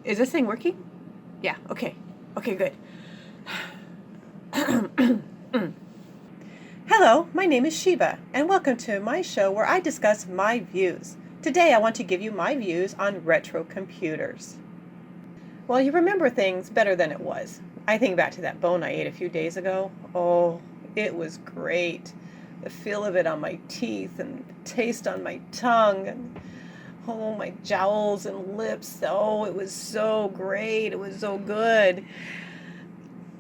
Is this thing working? Yeah, okay. Okay, good. Hello, my name is Sheba, and welcome to my show where I discuss my views. Today I want to give you my views on retro computers. Well, you remember things better than it was. I think back to that bone I ate a few days ago. Oh, it was great. The feel of it on my teeth and the taste on my tongue and oh, my jowls and lips. Oh, it was so great. It was so good.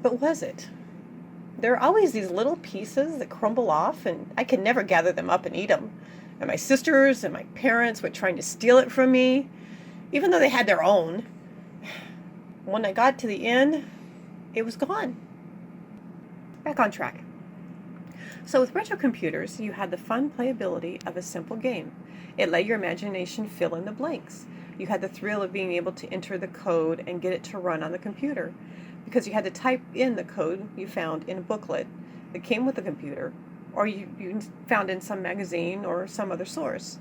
But was it? There are always these little pieces that crumble off, and I could never gather them up and eat them. And my sisters and my parents were trying to steal it from me, even though they had their own. When I got to the end, it was gone. Back on track. So with retro computers, you had the fun playability of a simple game. It let your imagination fill in the blanks. You had the thrill of being able to enter the code and get it to run on the computer, because you had to type in the code you found in a booklet that came with the computer, or you found in some magazine or some other source.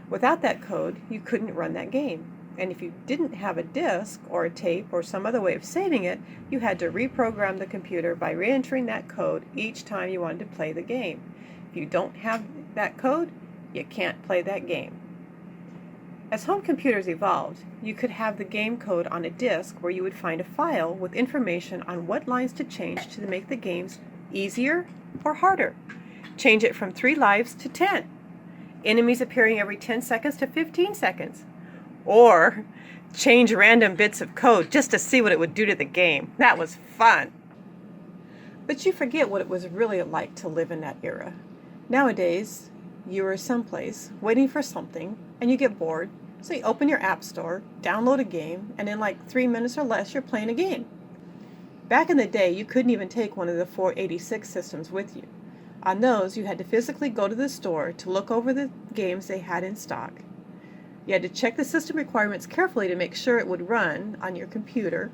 Without that code, you couldn't run that game. And if you didn't have a disk or a tape or some other way of saving it, you had to reprogram the computer by re-entering that code each time you wanted to play the game. If you don't have that code, you can't play that game. As home computers evolved, you could have the game code on a disk where you would find a file with information on what lines to change to make the games easier or harder. Change it from 3 lives to 10. Enemies appearing every 10 seconds to 15 seconds. Or change random bits of code just to see what it would do to the game. That was fun. But you forget what it was really like to live in that era. Nowadays, you are someplace waiting for something and you get bored, so you open your app store, download a game, and in like 3 minutes or less you're playing a game. Back in the day, you couldn't even take one of the 486 systems with you. On those, you had to physically go to the store to look over the games they had in stock. You had to check the system requirements carefully to make sure it would run on your computer,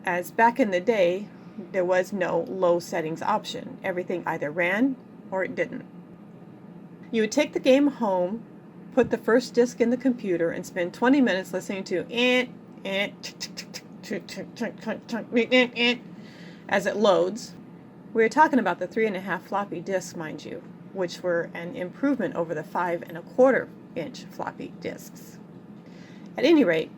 as back in the day, there was no low settings option. Everything either ran or it didn't. You would take the game home, put the first disc in the computer, and spend 20 minutes listening to as it loads. We were talking about the 3.5 floppy disks, mind you, which were an improvement over the 5.25-inch floppy disks. At any rate,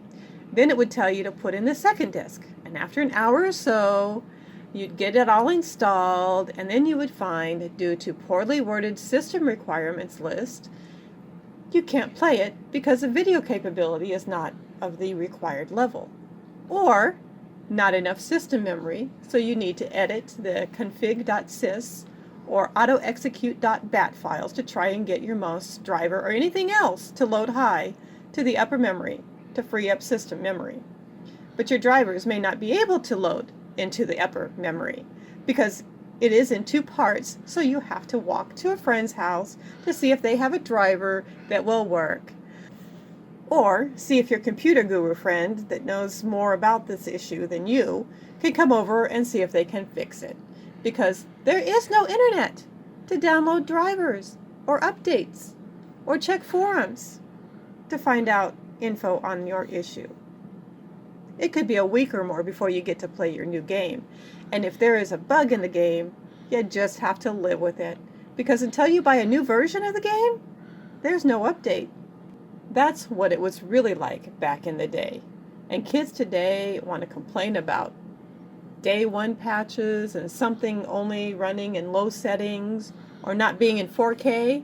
then it would tell you to put in the second disk, and after an hour or so, you'd get it all installed, and then you would find, due to poorly worded system requirements list, you can't play it because the video capability is not of the required level, or not enough system memory, so you need to edit the config.sys or autoexecute.bat files to try and get your mouse, driver, or anything else to load high to the upper memory to free up system memory. But your drivers may not be able to load into the upper memory because it is in 2 parts, so you have to walk to a friend's house to see if they have a driver that will work. Or see if your computer guru friend that knows more about this issue than you can come over and see if they can fix it. Because there is no internet to download drivers or updates or check forums to find out info on your issue. It could be a week or more before you get to play your new game. And if there is a bug in the game, you just have to live with it. Because until you buy a new version of the game, there's no update. That's what it was really like back in the day. And kids today want to complain about day 1 patches and something only running in low settings or not being in 4K.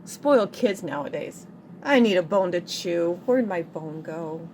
Spoiled kids nowadays. I need a bone to chew. Where'd my bone go?